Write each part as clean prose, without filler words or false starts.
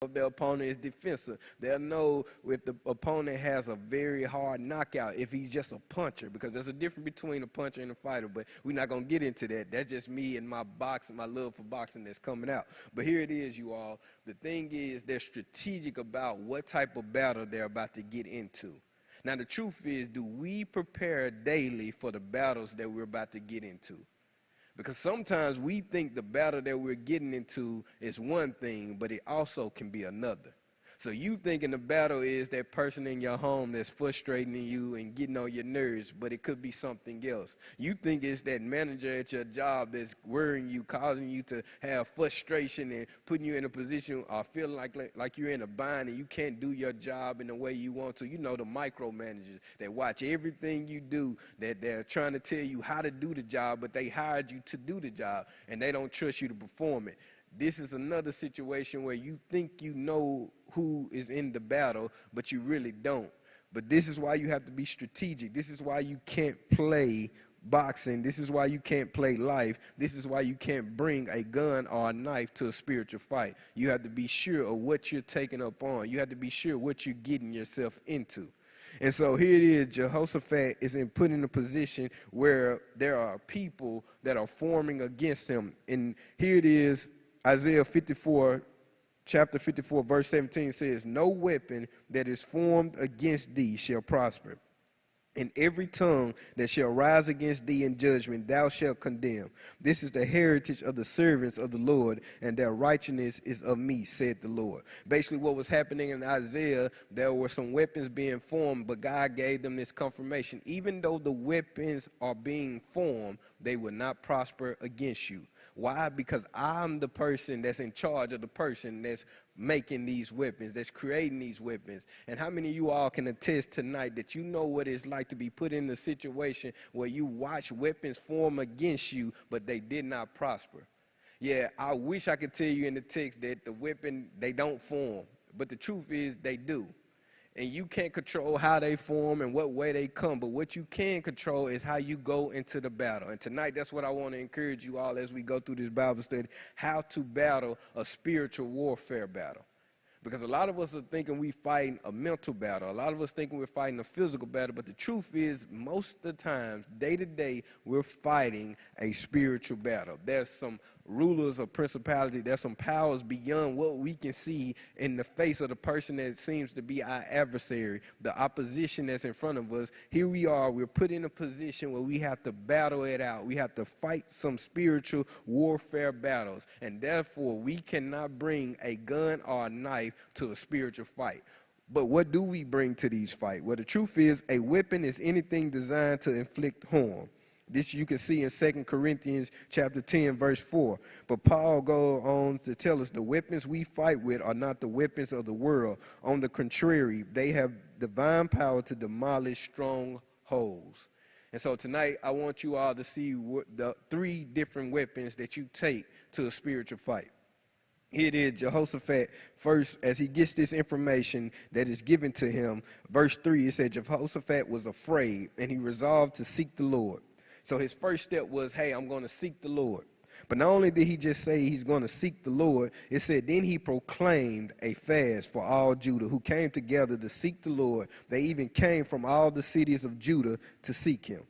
if the opponent is defensive. They'll know if the opponent has a very hard knockout, if he's just a puncher, because there's a difference between a puncher and a fighter, but we're not going to get into that. That's just me and my boxing, my love for boxing that's coming out. But here it is, you all. The thing is, they're strategic about what type of battle they're about to get into. Now, the truth is, do we prepare daily for the battles that we're about to get into? Because sometimes we think the battle that we're getting into is one thing, but it also can be another. So you thinking the battle is that person in your home that's frustrating you and getting on your nerves, but it could be something else. You think it's that manager at your job that's worrying you, causing you to have frustration and putting you in a position or feeling like you're in a bind and you can't do your job in the way you want to. You know, the micromanagers that watch everything you do, that they're trying to tell you how to do the job, but they hired you to do the job and they don't trust you to perform it. This is another situation where you think you know who is in the battle, but you really don't. But this is why you have to be strategic. This is why you can't play boxing. This is why you can't play life. This is why you can't bring a gun or a knife to a spiritual fight. You have to be sure of what you're taking up on. You have to be sure what you're getting yourself into. And so here it is, Jehoshaphat is put in a position where there are people that are forming against him. And here it is, Isaiah 54, chapter 54, verse 17 says, "No weapon that is formed against thee shall prosper, and every tongue that shall rise against thee in judgment thou shalt condemn. This is the heritage of the servants of the Lord, and their righteousness is of me, said the Lord." Basically what was happening in Isaiah, there were some weapons being formed, but God gave them this confirmation. Even though the weapons are being formed, they will not prosper against you. Why? Because I'm the person that's in charge of the person that's making these weapons, that's creating these weapons. And how many of you all can attest tonight that you know what it's like to be put in a situation where you watch weapons form against you, but they did not prosper? Yeah, I wish I could tell you in the text that the weapon, they don't form, but the truth is they do. And you can't control how they form and what way they come, but what you can control is how you go into the battle. And tonight, that's what I want to encourage you all as we go through this Bible study, how to battle a spiritual warfare battle. Because a lot of us are thinking we fighting a mental battle. A lot of us thinking we're fighting a physical battle. But the truth is, most of the time, day to day, we're fighting a spiritual battle. There's some rulers of principality. There's some powers beyond what we can see in the face of the person that seems to be our adversary, the opposition that's in front of us. Here we are. We're put in a position where we have to battle it out. We have to fight some spiritual warfare battles. And therefore, we cannot bring a gun or a knife to a spiritual fight. But what do we bring to these fights? Well, the truth is, a weapon is anything designed to inflict harm. This you can see in 2 Corinthians chapter 10, verse 4. But Paul goes on to tell us the weapons we fight with are not the weapons of the world. On the contrary, they have divine power to demolish strongholds. And so tonight, I want you all to see the 3 different weapons that you take to a spiritual fight. Here it is, Jehoshaphat, first, as he gets this information that is given to him, verse 3, it said, Jehoshaphat was afraid, and he resolved to seek the Lord. So his first step was, hey, I'm going to seek the Lord. But not only did he just say he's going to seek the Lord, it said then he proclaimed a fast for all Judah who came together to seek the Lord. They even came from all the cities of Judah to seek him.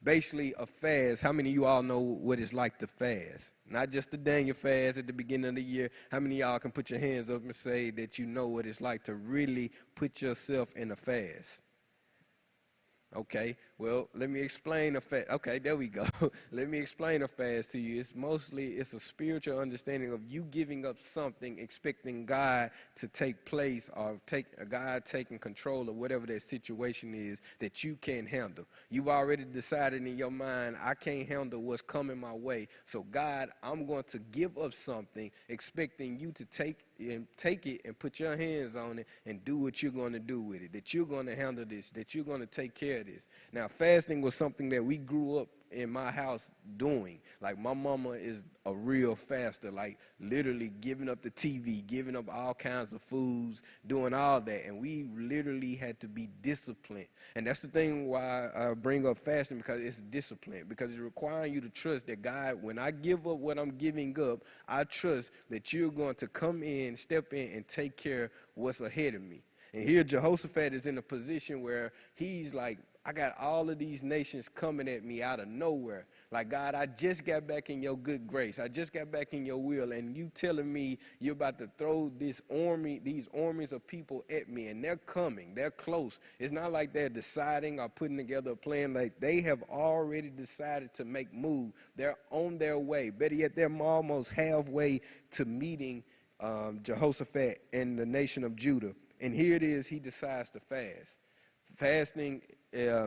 Basically, a fast, how many of you all know what it's like to fast? Not just the Daniel fast at the beginning of the year. How many of y'all can put your hands up and say that you know what it's like to really put yourself in a fast? Okay, well, let me explain a fast. Okay, there we go. Let me explain a fast to you. It's a spiritual understanding of you giving up something, expecting God to take place or God taking control of whatever that situation is that you can't handle. You've already decided in your mind, I can't handle what's coming my way. So God, I'm going to give up something, expecting you to take it and put your hands on it and do what you're going to do with it, that you're going to handle this, that you're going to take care of this. Now, fasting was something that we grew up in my house doing. Like my mama is a real faster, like literally giving up the TV, giving up all kinds of foods, doing all that. And we literally had to be disciplined. And that's the thing why I bring up fasting, because it's discipline, because it's requiring you to trust that God, when I give up what I'm giving up, I trust that you're going to come in, step in, and take care of what's ahead of me. And here Jehoshaphat is in a position where he's like, I got all of these nations coming at me out of nowhere. Like, God, I just got back in your good grace. I just got back in your will. And you telling me you're about to throw these armies of people at me. And they're coming. They're close. It's not like they're deciding or putting together a plan. Like, they have already decided to make move. They're on their way. Better yet, they're almost halfway to meeting Jehoshaphat and the nation of Judah. And here it is, he decides to fast. Fasting,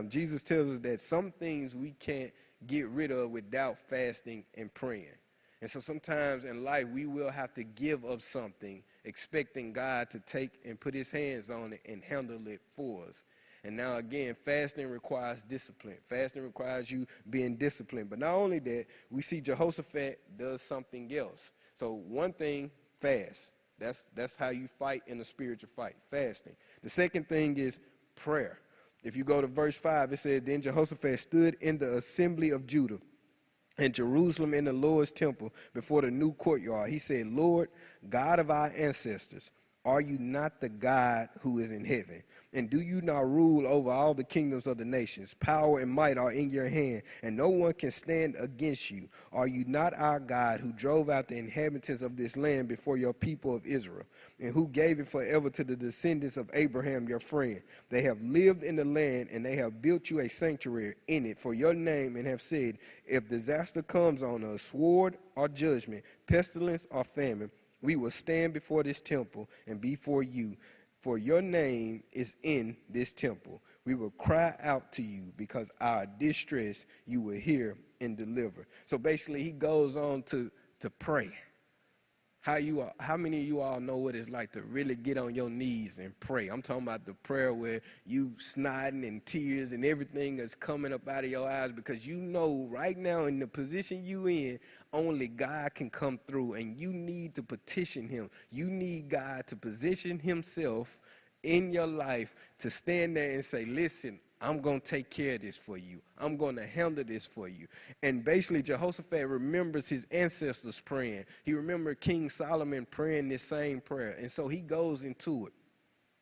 Jesus tells us that some things we can't get rid of without fasting and praying. And so sometimes in life we will have to give up something, expecting God to take and put his hands on it and handle it for us. And now again, fasting requires discipline. Fasting requires you being disciplined. But not only that, we see Jehoshaphat does something else. So one thing, fast. That's how you fight in a spiritual fight, fasting. The second thing is prayer. If you go to verse 5, it says, Then Jehoshaphat stood in the assembly of Judah and Jerusalem in the Lord's temple before the new courtyard. He said, Lord, God of our ancestors, are you not the God who is in heaven? And do you not rule over all the kingdoms of the nations? Power and might are in your hand, and no one can stand against you. Are you not our God who drove out the inhabitants of this land before your people of Israel, and who gave it forever to the descendants of Abraham your friend? They have lived in the land, and they have built you a sanctuary in it for your name, and have said, if disaster comes on us, sword or judgment, pestilence or famine, we will stand before this temple and before you, for your name is in this temple. We will cry out to you because our distress you will hear and deliver. So basically he goes on to pray. How many of you all know what it's like to really get on your knees and pray? I'm talking about the prayer where you snotting and tears and everything is coming up out of your eyes, because you know right now in the position you in, only God can come through, and you need to petition him. You need God to position himself in your life to stand there and say, listen, I'm going to take care of this for you. I'm going to handle this for you. And basically, Jehoshaphat remembers his ancestors praying. He remembered King Solomon praying this same prayer. And so he goes into it,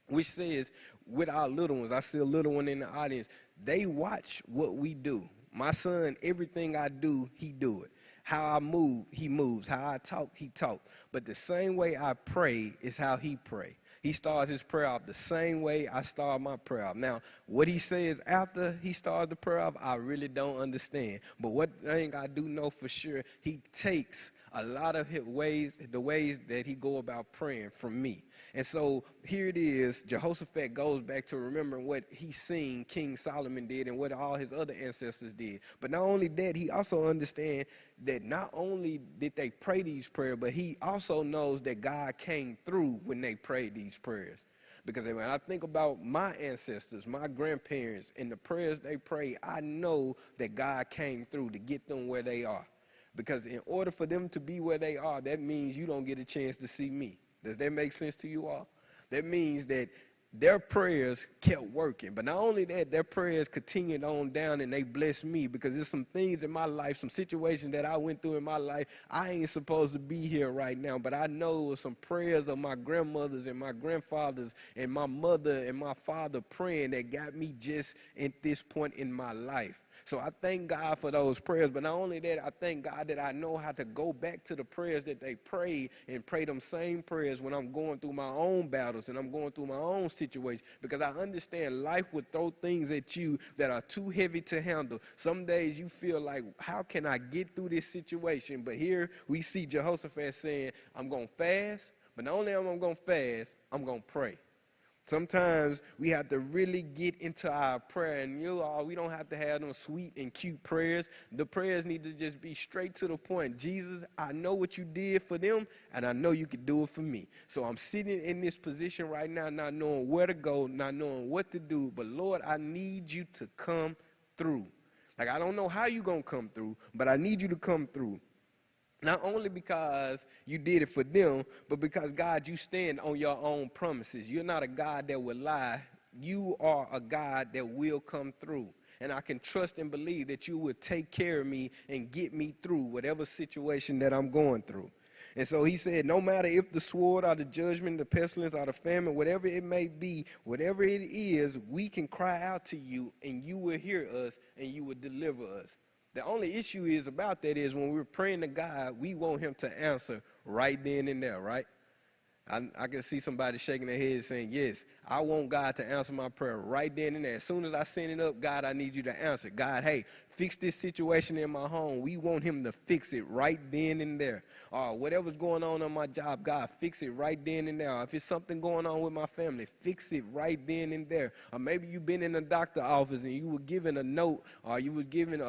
which says, with our little ones, I see a little one in the audience, they watch what we do. My son, everything I do, he do it. How I move, he moves. How I talk, he talk. But the same way I pray is how he pray. He starts his prayer off the same way I start my prayer off. Now, what he says after he started the prayer off, I really don't understand. But one thing I do know for sure, he takes a lot of the ways that he go about praying from me. And so here it is, Jehoshaphat goes back to remembering what he seen King Solomon did and what all his other ancestors did. But not only that, he also understands that not only did they pray these prayers, but he also knows that God came through when they prayed these prayers. Because when I think about my ancestors, my grandparents, and the prayers they prayed, I know that God came through to get them where they are. Because in order for them to be where they are, that means you don't get a chance to see me. Does that make sense to you all? That means that their prayers kept working. But not only that, their prayers continued on down and they blessed me, because there's some things in my life, some situations that I went through in my life. I ain't supposed to be here right now, but I know it was some prayers of my grandmothers and my grandfathers and my mother and my father praying that got me just at this point in my life. So I thank God for those prayers. But not only that, I thank God that I know how to go back to the prayers that they prayed and pray them same prayers when I'm going through my own battles and I'm going through my own situation. Because I understand life would throw things at you that are too heavy to handle. Some days you feel like, how can I get through this situation? But here we see Jehoshaphat saying, I'm going to fast. But not only am I going to fast, I'm going to pray. Sometimes we have to really get into our prayer, and we don't have to have them sweet and cute prayers. The prayers need to just be straight to the point. Jesus, I know what you did for them, and I know you could do it for me. So I'm sitting in this position right now, not knowing where to go, not knowing what to do. But Lord, I need you to come through. Like, I don't know how you going to come through, but I need you to come through. Not only because you did it for them, but because, God, you stand on your own promises. You're not a God that will lie. You are a God that will come through. And I can trust and believe that you will take care of me and get me through whatever situation that I'm going through. And so he said, no matter if the sword or the judgment, the pestilence or the famine, whatever it may be, whatever it is, we can cry out to you and you will hear us and you will deliver us. The only issue is about that is when we're praying to God, we want him to answer right then and there, right? I can see somebody shaking their head saying, yes, I want God to answer my prayer right then and there. As soon as I send it up, God, I need you to answer. God, hey, fix this situation in my home. We want him to fix it right then and there. Or whatever's going on my job, God, fix it right then and there. Or if it's something going on with my family, fix it right then and there. Or maybe you've been in a doctor's office and you were given a note, or you was given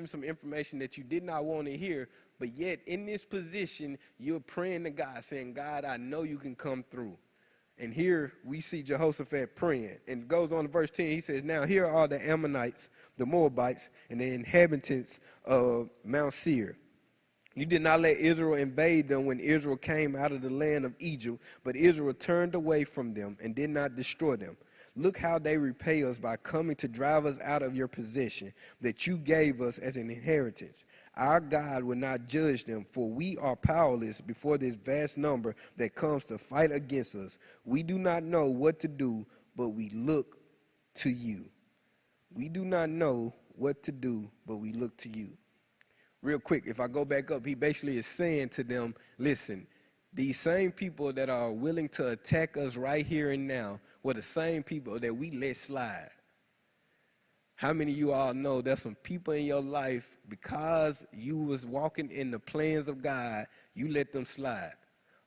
some information that you did not want to hear. But yet, in this position, you're praying to God, saying, God, I know you can come through. And here we see Jehoshaphat praying. And it goes on to verse 10. He says, now here are the Ammonites, the Moabites, and the inhabitants of Mount Seir. You did not let Israel invade them when Israel came out of the land of Egypt, but Israel turned away from them and did not destroy them. Look how they repay us by coming to drive us out of your possession that you gave us as an inheritance. Our God will not judge them, for we are powerless before this vast number that comes to fight against us. We do not know what to do, but we look to you. We do not know what to do, but we look to you. Real quick, if I go back up, he basically is saying to them, listen, these same people that are willing to attack us right here and now were the same people that we let slide. How many of you all know there's some people in your life, because you was walking in the plans of God, you let them slide?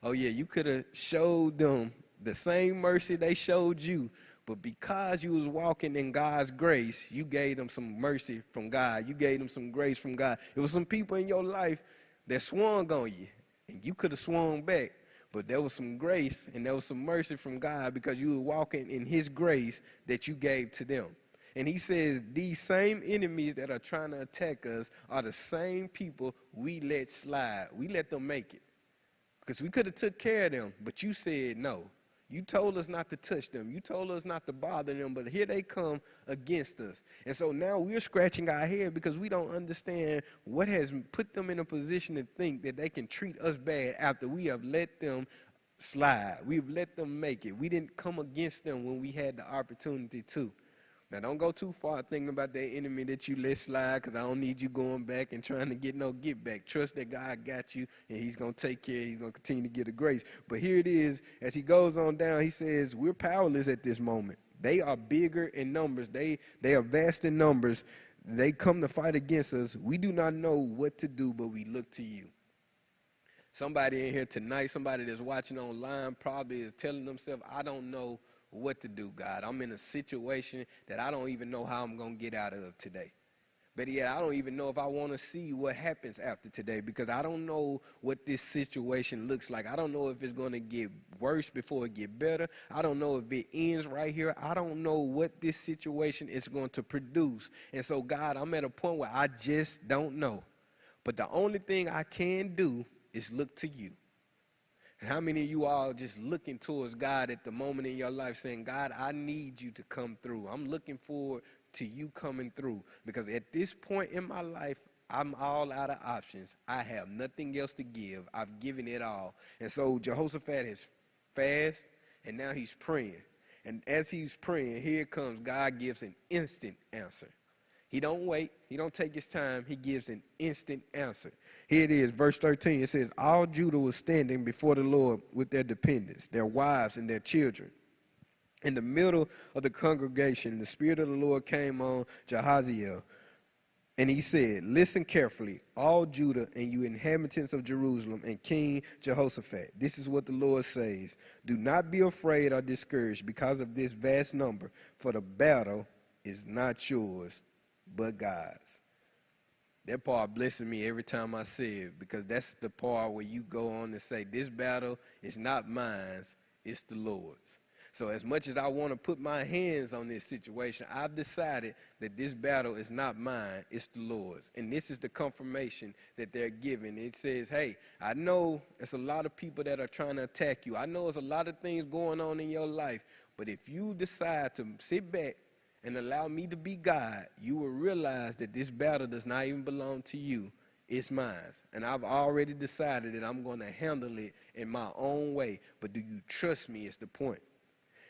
Oh yeah, you could have showed them the same mercy they showed you, but because you was walking in God's grace, you gave them some mercy from God. You gave them some grace from God. It was some people in your life that swung on you, and you could have swung back, but there was some grace and there was some mercy from God because you were walking in his grace that you gave to them. And he says these same enemies that are trying to attack us are the same people we let slide. We let them make it. Because we could have took care of them, but you said no. You told us not to touch them. You told us not to bother them, but here they come against us. And so now we're scratching our head because we don't understand what has put them in a position to think that they can treat us bad after we have let them slide. We've let them make it. We didn't come against them when we had the opportunity to. Now, don't go too far thinking about that enemy that you let slide, because I don't need you going back and trying to get no get back. Trust that God got you, and he's going to take care. He's going to continue to give the grace. But here it is. As he goes on down, he says, we're powerless at this moment. They are bigger in numbers. They are vast in numbers. They come to fight against us. We do not know what to do, but we look to you. Somebody in here tonight, somebody that's watching online probably is telling themselves, I don't know what to do, God. I'm in a situation that I don't even know how I'm going to get out of today. But yet I don't even know if I want to see what happens after today, because I don't know what this situation looks like. I don't know if it's going to get worse before it get better. I don't know if it ends right here. I don't know what this situation is going to produce. And so, God, I'm at a point where I just don't know. But the only thing I can do is look to you. And how many of you all just looking towards God at the moment in your life saying, God, I need you to come through. I'm looking forward to you coming through, because at this point in my life, I'm all out of options. I have nothing else to give. I've given it all. And so Jehoshaphat has fasted, and now he's praying. And as he's praying, here it comes. God gives an instant answer. He don't wait. He don't take his time. He gives an instant answer. Here it is, verse 13. It says, all Judah was standing before the Lord with their dependents, their wives and their children. In the middle of the congregation, the Spirit of the Lord came on Jahaziel, and he said, listen carefully, all Judah and you inhabitants of Jerusalem and King Jehoshaphat. This is what the Lord says. Do not be afraid or discouraged because of this vast number, for the battle is not yours, but God's. That part blesses me every time I say it, because that's the part where you go on to say, this battle is not mine, it's the Lord's. So as much as I want to put my hands on this situation, I've decided that this battle is not mine, it's the Lord's. And this is the confirmation that they're giving. It says, hey, I know it's a lot of people that are trying to attack you. I know there's a lot of things going on in your life. But if you decide to sit back and allow me to be God, you will realize that this battle does not even belong to you. It's mine. And I've already decided that I'm going to handle it in my own way. But do you trust me is the point.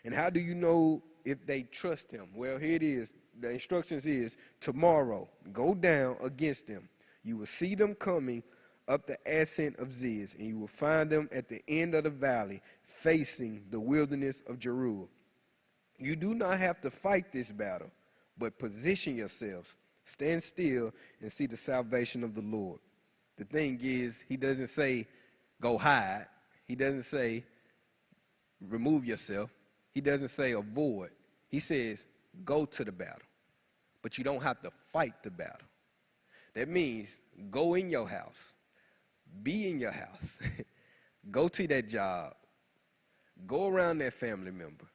And how do you know if they trust him? Well, here it is. The instructions is, tomorrow, go down against them. You will see them coming up the ascent of Ziz, and you will find them at the end of the valley, facing the wilderness of Jeruel. You do not have to fight this battle, but position yourselves. Stand still and see the salvation of the Lord. The thing is, he doesn't say, go hide. He doesn't say, remove yourself. He doesn't say avoid. He says go to the battle. But you don't have to fight the battle. That means go in your house. Be in your house. Go to that job. Go around that family member.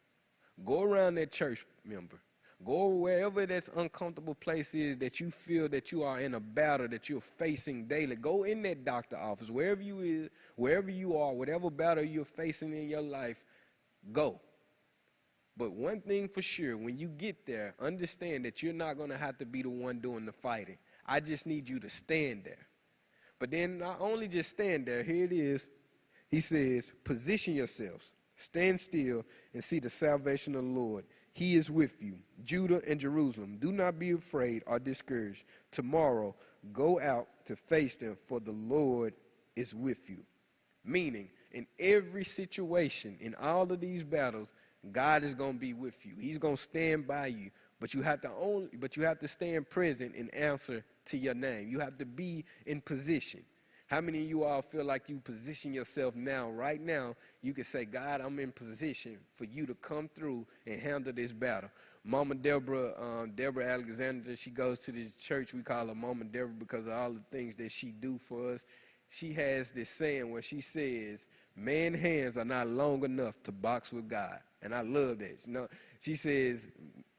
Go around that church member. Go wherever that uncomfortable place is that you feel that you are in a battle that you're facing daily. Go in that doctor's office, wherever you are, whatever battle you're facing in your life, go. But one thing for sure, when you get there, understand that you're not going to have to be the one doing the fighting. I just need you to stand there. But then not only just stand there, here it is. He says, position yourselves, stand still, and see the salvation of the Lord. He is with you, Judah and Jerusalem. Do not be afraid or discouraged. Tomorrow, go out to face them, for the Lord is with you. Meaning, in every situation, in all of these battles, God is going to be with you. He's going to stand by you. But you have to stand present and answer to your name. You have to be in position. How many of you all feel like you position yourself now, right now? You can say, God, I'm in position for you to come through and handle this battle. Mama Deborah Alexander, she goes to this church. We call her Mama Deborah because of all the things that she do for us. She has this saying where she says, man's hands are not long enough to box with God. And I love that. You know, she says,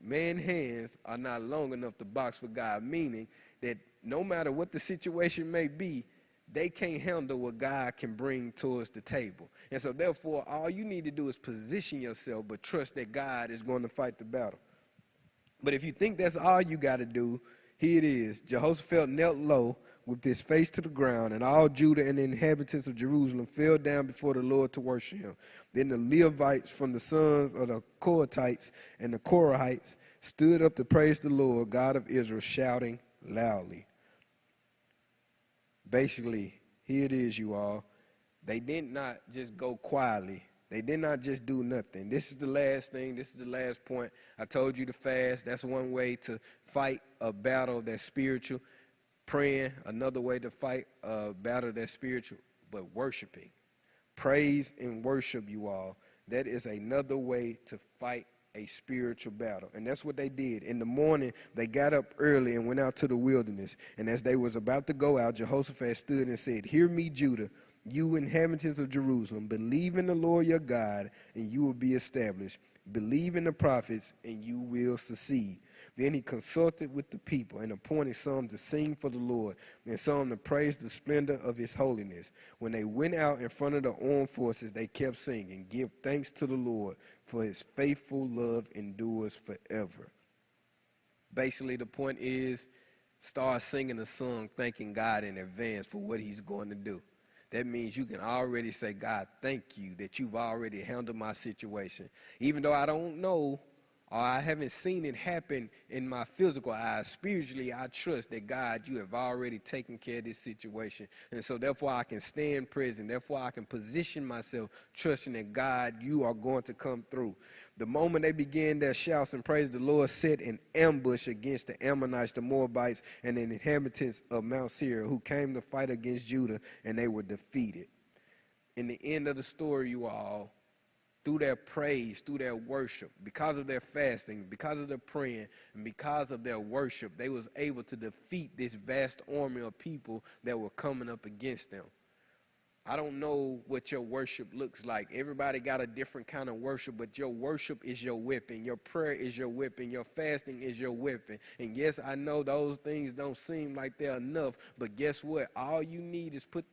man's hands are not long enough to box with God, meaning that no matter what the situation may be, they can't handle what God can bring towards the table. And so therefore, all you need to do is position yourself, but trust that God is going to fight the battle. But if you think that's all you got to do, here it is. Jehoshaphat knelt low with his face to the ground, and all Judah and the inhabitants of Jerusalem fell down before the Lord to worship him. Then the Levites from the sons of the Kohathites and the Korahites stood up to praise the Lord, God of Israel, shouting loudly. Basically, here it is, you all. They did not just go quietly. They did not just do nothing. This is the last thing. This is the last point. I told you to fast. That's one way to fight a battle that's spiritual. Praying, another way to fight a battle that's spiritual. But worshiping. Praise and worship, you all. That is another way to fight a spiritual battle. And that's what they did. In the morning, they got up early and went out to the wilderness. And as they was about to go out, Jehoshaphat stood and said, hear me, Judah, you inhabitants of Jerusalem, believe in the Lord your God, and you will be established. Believe in the prophets, and you will succeed. Then he consulted with the people and appointed some to sing for the Lord and some to praise the splendor of his holiness. When they went out in front of the armed forces, they kept singing, give thanks to the Lord, for his faithful love endures forever. Basically, the point is, start singing a song thanking God in advance for what he's going to do. That means you can already say, God, thank you that you've already handled my situation. Even though I don't know or I haven't seen it happen in my physical eyes, spiritually, I trust that, God, you have already taken care of this situation. And so therefore I can stand present. Therefore I can position myself, trusting that, God, you are going to come through. The moment they began their shouts and praise, the Lord set an ambush against the Ammonites, the Moabites, and the inhabitants of Mount Seir, who came to fight against Judah, and they were defeated. In the end of the story, you all, through their praise, through their worship, because of their fasting, because of their praying, and because of their worship, they was able to defeat this vast army of people that were coming up against them. I don't know what your worship looks like. Everybody got a different kind of worship, but your worship is your weapon. Your prayer is your weapon. Your fasting is your weapon. And yes, I know those things don't seem like they're enough, but guess what? All you need is put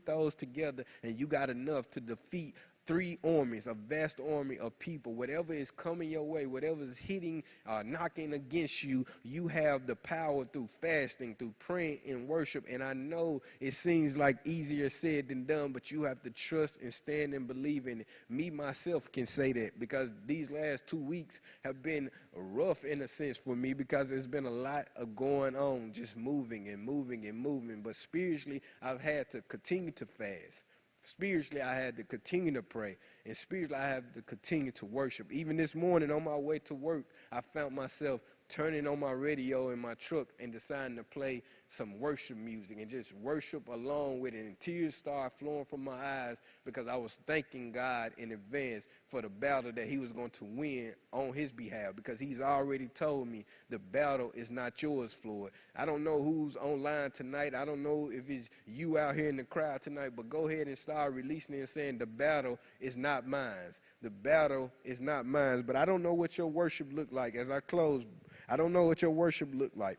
those together, and you got enough to defeat three armies, a vast army of people. Whatever is coming your way, whatever is hitting, knocking against you, you have the power through fasting, through praying and worship. And I know it seems like easier said than done, but you have to trust and stand and believe in it. Me, myself, can say that because these last 2 weeks have been rough in a sense for me because there's been a lot of going on, just moving and moving and moving. But spiritually, I've had to continue to fast. Spiritually, I had to continue to pray. And spiritually, I had to continue to worship. Even this morning on my way to work, I found myself turning on my radio in my truck and deciding to play some worship music and just worship along with it. And tears started flowing from my eyes because I was thanking God in advance for the battle that he was going to win on his behalf, because he's already told me the battle is not yours, Floyd. I don't know who's online tonight. I don't know if it's you out here in the crowd tonight, but go ahead and start releasing it and saying the battle is not mine. The battle is not mine. But I don't know what your worship looked like. As I close, I don't know what your worship looked like.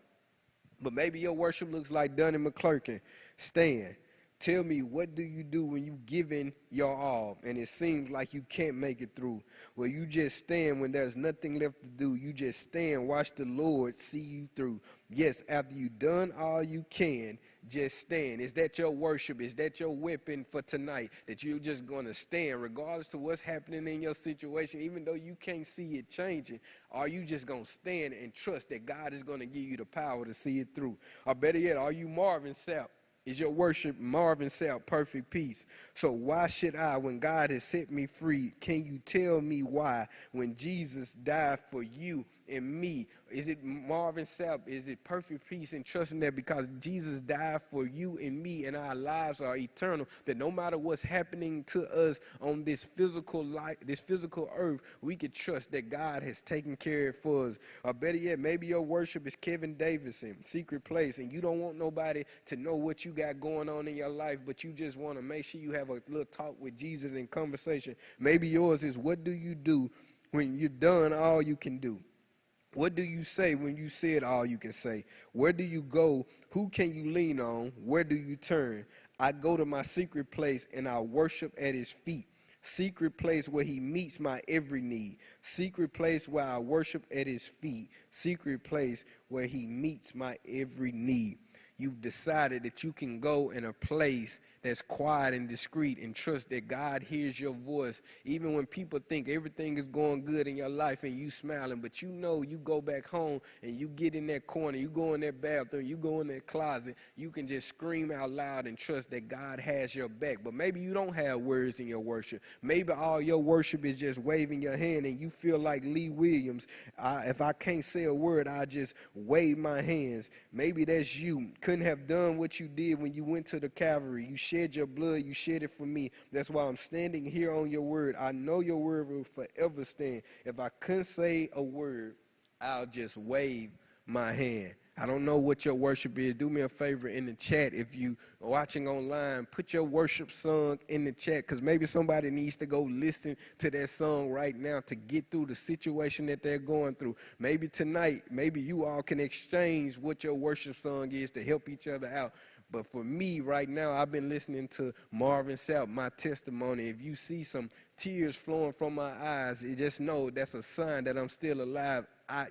But maybe your worship looks like Dunn and McClurkin. Stand. Tell me, what do you do when you giving your all and it seems like you can't make it through? Well, you just stand when there's nothing left to do. You just stand, watch the Lord see you through. Yes, after you've done all you can, just stand. Is that your worship? Is that your weapon for tonight? That you're just going to stand regardless to what's happening in your situation, even though you can't see it changing? Are you just going to stand and trust that God is going to give you the power to see it through? Or better yet, are you Marvin Sapp? Is your worship Marvin Sapp, perfect peace? So why should I, when God has set me free, can you tell me why when Jesus died for you and me? Is it Marvin Sapp? Is it perfect peace and trusting that because Jesus died for you and me and our lives are eternal, that no matter what's happening to us on this physical life, this physical earth, we can trust that God has taken care of it for us? Or better yet, maybe your worship is Kevin Davidson, Secret Place, and you don't want nobody to know what you got going on in your life, but you just want to make sure you have a little talk with Jesus and conversation. Maybe yours is, what do you do when you're done all you can do? What do you say when you said all you can say? Where do you go? Who can you lean on? Where do you turn? I go to my secret place and I worship at his feet. Secret place where he meets my every need. Secret place where I worship at his feet. Secret place where he meets my every need. You've decided that you can go in a place that's quiet and discreet and trust that God hears your voice. Even when people think everything is going good in your life and you smiling, but you know you go back home and you get in that corner, you go in that bathroom, you go in that closet, you can just scream out loud and trust that God has your back. But maybe you don't have words in your worship. Maybe all your worship is just waving your hand and you feel like Lee Williams. If I can't say a word, I just wave my hands. Maybe that's you. Couldn't have done what you did when you went to the Calvary. You shed your blood, you shed it for me. That's why I'm standing here on your word. I know your word will forever stand. If I couldn't say a word, I'll just wave my hand. I don't know what your worship is. Do me a favor in the chat. If you are watching online, put your worship song in the chat, because maybe somebody needs to go listen to that song right now to get through the situation that they're going through. Maybe tonight, maybe you all can exchange what your worship song is to help each other out. But for me right now, I've been listening to Marvin Sapp, My Testimony. If you see some tears flowing from my eyes, you just know that's a sign that I'm still alive.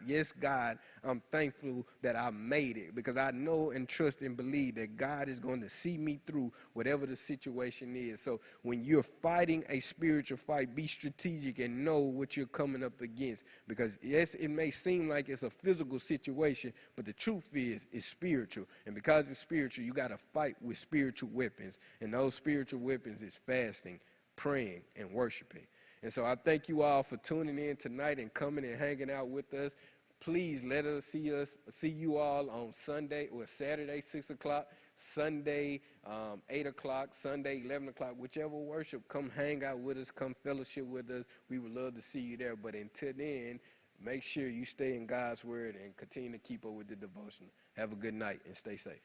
Yes, God, I'm thankful that I made it, because I know and trust and believe that God is going to see me through whatever the situation is. So when you're fighting a spiritual fight, be strategic and know what you're coming up against, because yes, it may seem like it's a physical situation, but the truth is it's spiritual. And because it's spiritual, you got to fight with spiritual weapons, and those spiritual weapons is fasting, praying, and worshiping. And so I thank you all for tuning in tonight and coming and hanging out with us. Please let us see you all on Sunday or Saturday, 6 o'clock, Sunday, 8 o'clock, Sunday, 11 o'clock, whichever worship. Come hang out with us, come fellowship with us. We would love to see you there. But until then, make sure you stay in God's word and continue to keep up with the devotion. Have a good night and stay safe.